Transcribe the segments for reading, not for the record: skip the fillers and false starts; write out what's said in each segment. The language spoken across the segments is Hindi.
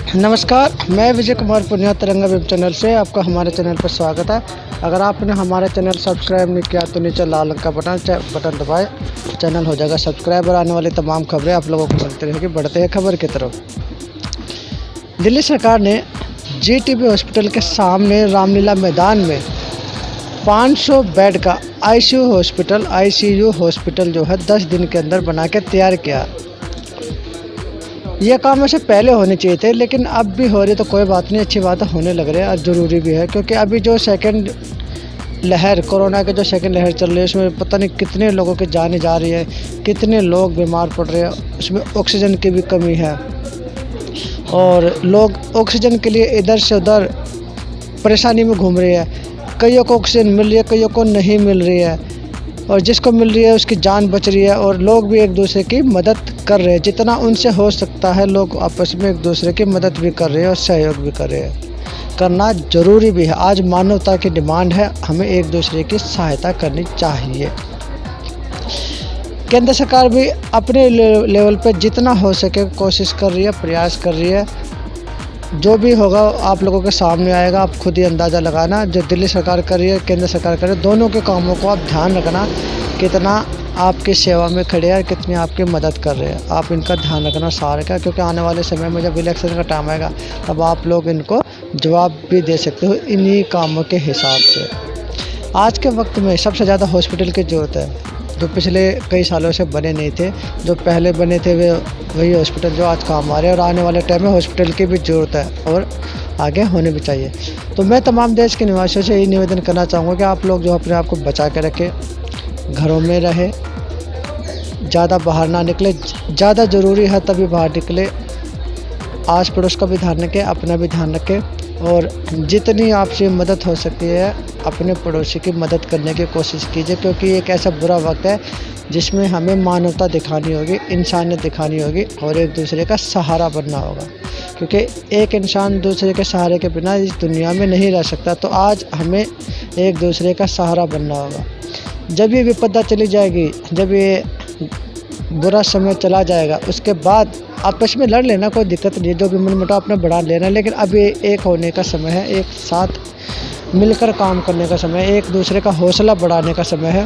नमस्कार, मैं विजय कुमार पुनिया तिरंगा वेब चैनल से आपका हमारे चैनल पर स्वागत है। अगर आपने हमारा चैनल सब्सक्राइब नहीं किया तो नीचे लाल रंग का बटन दबाएं, चैनल हो जाएगा सब्सक्राइब और आने वाली तमाम खबरें आप लोगों को मिलती रहेगी। बढ़ते हैं खबर की तरफ। दिल्ली सरकार ने जीटीबी हॉस्पिटल के सामने रामलीला मैदान में 500 बेड का आईसीयू हॉस्पिटल जो है 10 दिन के अंदर बना के तैयार किया। ये काम ऐसे पहले होने चाहिए थे, लेकिन अब भी हो रही तो कोई बात नहीं, अच्छी बात है, होने लग रही है और ज़रूरी भी है। क्योंकि अभी जो सेकंड लहर कोरोना की जो सेकंड लहर चल रही है उसमें पता नहीं कितने लोगों की जानें जा रही है, कितने लोग बीमार पड़ रहे हैं। उसमें ऑक्सीजन की भी कमी है और लोग ऑक्सीजन के लिए इधर से उधर परेशानी में घूम रहे हैं। कईयों को ऑक्सीजन मिल रही है, कईयों को नहीं मिल रही है, और जिसको मिल रही है उसकी जान बच रही है। और लोग भी एक दूसरे की मदद कर रहे हैं, जितना उनसे हो सकता है लोग आपस में एक दूसरे की मदद भी कर रहे हैं और सहयोग भी कर रहे हैं। करना ज़रूरी भी है। आज मानवता की डिमांड है, हमें एक दूसरे की सहायता करनी चाहिए। केंद्र सरकार भी अपने लेवल पे जितना हो सके कोशिश कर रही है, प्रयास कर रही है। जो भी होगा आप लोगों के सामने आएगा, आप खुद ही अंदाज़ा लगाना। जो दिल्ली सरकार कर रही है, केंद्र सरकार कर रही है, दोनों के कामों को आप ध्यान रखना, कितना आपकी सेवा में खड़े हैं और कितनी आपकी मदद कर रहे हैं। आप इनका ध्यान रखना सारे का, क्योंकि आने वाले समय में जब इलेक्शन का टाइम आएगा तब आप लोग इनको जवाब भी दे सकते हो इन्हीं कामों के हिसाब से। आज के वक्त में सबसे ज़्यादा हॉस्पिटल की ज़रूरत है, जो पिछले कई सालों से बने नहीं थे। जो पहले बने थे वे वही हॉस्पिटल जो आज काम आ रहे हैं, और आने वाले टाइम में हॉस्पिटल की भी ज़रूरत है और आगे होने भी चाहिए। तो मैं तमाम देश के निवासियों से यही निवेदन करना चाहूँगा कि आप लोग जो अपने आप को बचा के रखें, घरों में रहें, ज़्यादा बाहर ना निकले, ज़्यादा ज़रूरी है तभी बाहर निकले। आस पड़ोस का भी ध्यान रखें, अपना भी ध्यान रखें, और जितनी आपसे मदद हो सकती है अपने पड़ोसी की मदद करने की कोशिश कीजिए। क्योंकि एक ऐसा बुरा वक्त है जिसमें हमें मानवता दिखानी होगी, इंसानियत दिखानी होगी और एक दूसरे का सहारा बनना होगा। क्योंकि एक इंसान दूसरे के सहारे के बिना इस दुनिया में नहीं रह सकता। तो आज हमें एक दूसरे का सहारा बनना होगा। जब ये विपदा चली जाएगी, जब ये बुरा समय चला जाएगा, उसके बाद आपस में लड़ लेना, कोई दिक्कत नहीं है। जो भी मनमुटाव अपना बढ़ा लेना, लेकिन अब ये एक होने का समय है, एक साथ मिलकर काम करने का समय है, एक दूसरे का हौसला बढ़ाने का समय है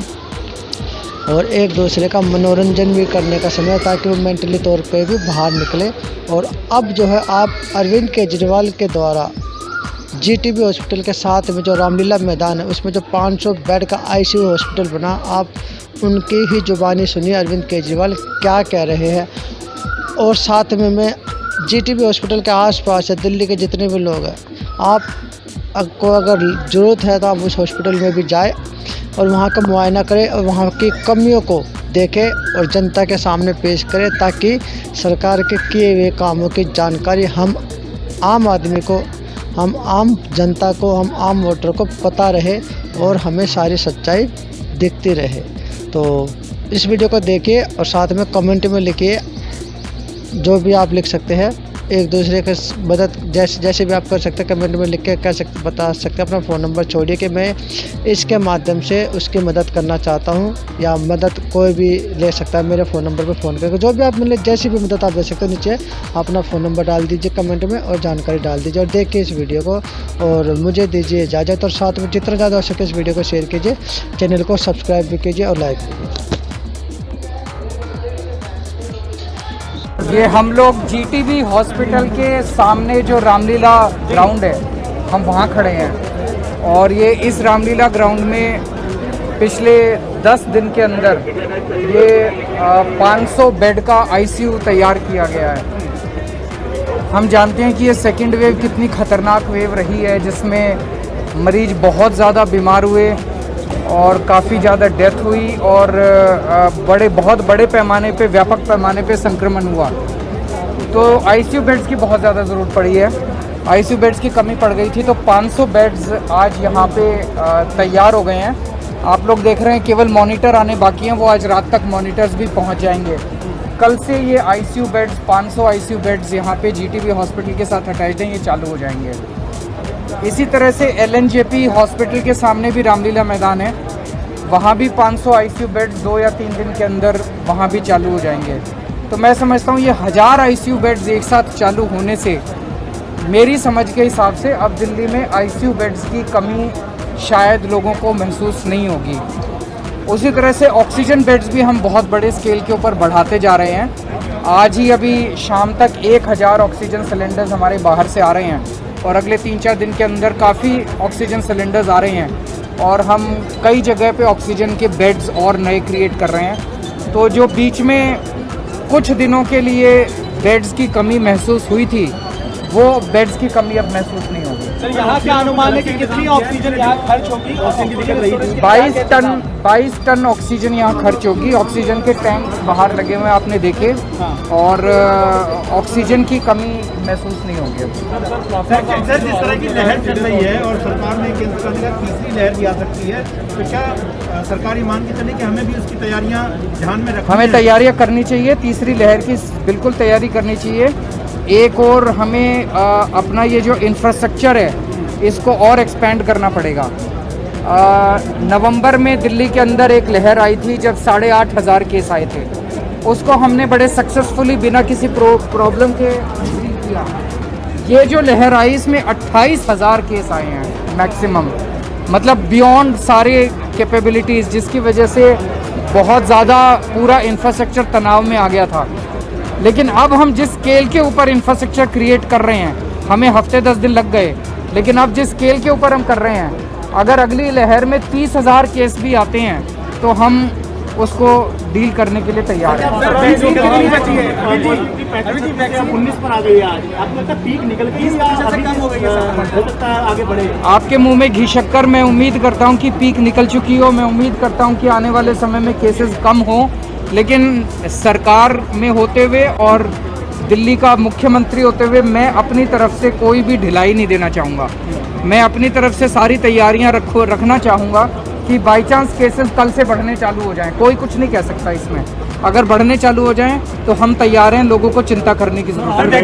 और एक दूसरे का मनोरंजन भी करने का समय है, ताकि वो मेंटली तौर पे भी बाहर निकले। और अब जो है आप अरविंद केजरीवाल के द्वारा जीटीबी हॉस्पिटल के साथ में जो रामलीला मैदान है उसमें जो 500 बेड का आईसीयू हॉस्पिटल बना, आप उनकी ही जुबानी सुनिए अरविंद केजरीवाल क्या कह रहे हैं। और साथ में मैं जीटीबी हॉस्पिटल के आसपास है दिल्ली के जितने भी लोग हैं, आपको अगर ज़रूरत है तो आप उस हॉस्पिटल में भी जाए और वहाँ का मुआयना करें और वहाँ की कमियों को देखें और जनता के सामने पेश करें, ताकि सरकार के किए हुए कामों की जानकारी हम आम आदमी को, हम आम जनता को, हम आम वोटर को पता रहे और हमें सारी सच्चाई दिखती रहे। तो इस वीडियो को देखिए और साथ में कमेंट में लिखिए, जो भी आप लिख सकते हैं। एक दूसरे के मदद जैसे भी आप कर सकते हैं, कमेंट में लिख के बता सकते हैं। अपना फ़ोन नंबर छोड़िए कि मैं इसके माध्यम से उसकी मदद करना चाहता हूं, या मदद कोई भी ले सकता है मेरे फ़ोन नंबर पर फ़ोन करके। जो भी आप मिले, जैसी भी मदद आप दे सकते हो, नीचे अपना फ़ोन नंबर डाल दीजिए कमेंट में और जानकारी डाल दीजिए। और देखिए इस वीडियो को और मुझे दीजिए इजाज़त, और साथ में जितना ज़्यादा हो सके इस वीडियो को शेयर कीजिए, चैनल को सब्सक्राइब भी कीजिए और लाइक कीजिए। ये हम लोग जीटीबी हॉस्पिटल के सामने जो रामलीला ग्राउंड है, हम वहाँ खड़े हैं। और ये इस रामलीला ग्राउंड में पिछले 10 दिन के अंदर ये 500 बेड का आईसीयू तैयार किया गया है। हम जानते हैं कि ये सेकंड वेव कितनी ख़तरनाक वेव रही है, जिसमें मरीज बहुत ज़्यादा बीमार हुए और काफ़ी ज़्यादा डेथ हुई और बहुत बड़े पैमाने पे, व्यापक पैमाने पे संक्रमण हुआ। तो आईसीयू बेड्स की बहुत ज़्यादा ज़रूरत पड़ी है। आईसीयू बेड्स की कमी पड़ गई थी, तो 500 बेड्स आज यहाँ पे तैयार हो गए हैं। आप लोग देख रहे हैं केवल मॉनिटर आने बाकी हैं, वो आज रात तक मॉनिटर्स भी पहुँच जाएंगे। कल से ये आईसीयू बेड्स, 500 आईसीयू बेड्स यहाँ पे जीटीबी हॉस्पिटल के साथ अटैच्ड हैं, ये चालू हो जाएंगे। इसी तरह से एलएनजेपी हॉस्पिटल के सामने भी रामलीला मैदान है, वहाँ भी 500 आईसीयू बेड 2 या 3 दिन के अंदर वहाँ भी चालू हो जाएंगे। तो मैं समझता हूँ ये 1000 आईसीयू बेड्स एक साथ चालू होने से मेरी समझ के हिसाब से अब दिल्ली में आईसीयू बेड्स की कमी शायद लोगों को महसूस नहीं होगी। उसी तरह से ऑक्सीजन बेड्स भी हम बहुत बड़े स्केल के ऊपर बढ़ाते जा रहे हैं। आज ही अभी शाम तक 1000 ऑक्सीजन सिलेंडर्स हमारे बाहर से आ रहे हैं और अगले 3-4 दिन के अंदर काफ़ी ऑक्सीजन सिलेंडर्स आ रहे हैं और हम कई जगह पे ऑक्सीजन के बेड्स और नए क्रिएट कर रहे हैं। तो जो बीच में कुछ दिनों के लिए बेड्स की कमी महसूस हुई थी, वो बेड्स की कमी अब महसूस नहीं होगी। सर, यहाँ क्या अनुमान है कि कितनी ऑक्सीजन यहाँ खर्च होगी? ऑक्सीजन निकल रही थी 22 टन ऑक्सीजन यहाँ खर्च होगी। ऑक्सीजन के टैंक बाहर लगे हुए हैं, आपने देखे, और ऑक्सीजन की कमी महसूस नहीं होगी अब। सर, जिस तरह की लहर चल रही है और सरकार ने केंद्र सरकार ने कहा तीसरी लहर भी आ सकती है, तो क्या सरकार ये मान के चले कि हमें भी उसकी तैयारियां ध्यान में रखनी हमें है? तैयारियां करनी चाहिए, तीसरी लहर की बिल्कुल तैयारी करनी चाहिए। एक और हमें अपना ये जो इंफ्रास्ट्रक्चर है इसको और एक्सपेंड करना पड़ेगा। नवंबर में दिल्ली के अंदर एक लहर आई थी जब 8,500 केस आए थे, उसको हमने बड़े सक्सेसफुली बिना किसी प्रॉब्लम के डील किया। ये जो लहर आई इसमें 28,000 केस आए हैं मैक्सिमम, मतलब बियॉन्ड सारे कैपेबिलिटीज़, जिसकी वजह से बहुत ज़्यादा पूरा इंफ्रास्ट्रक्चर तनाव में आ गया था। लेकिन अब हम जिस स्केल के ऊपर इंफ्रास्ट्रक्चर क्रिएट कर रहे हैं, हमें हफ्ते 10 दिन लग गए, लेकिन अब जिस स्केल के ऊपर हम कर रहे हैं, अगर अगली लहर में 30,000 केस भी आते हैं तो हम उसको डील करने के लिए तैयार हैं। 19 पर आ गई है आज, आपको लगता है पीक निकल गई या अभी हो सकता है आगे बढ़े? आपके मुंह में घी शक्कर। मैं उम्मीद करता हूं कि पीक निकल चुकी हो। मैं उम्मीद करता हूं कि आने वाले समय में केसेस कम हो, लेकिन सरकार में होते हुए और दिल्ली का मुख्यमंत्री होते हुए मैं अपनी तरफ से कोई भी ढिलाई नहीं देना चाहूँगा। मैं अपनी तरफ से सारी तैयारियां रखना चाहूँगा कि बाई चांस केसेस कल से बढ़ने चालू हो जाएं। कोई कुछ नहीं कह सकता इसमें। अगर बढ़ने चालू हो जाएं तो हम तैयार हैं, लोगों को चिंता करने की ज़रूरत है।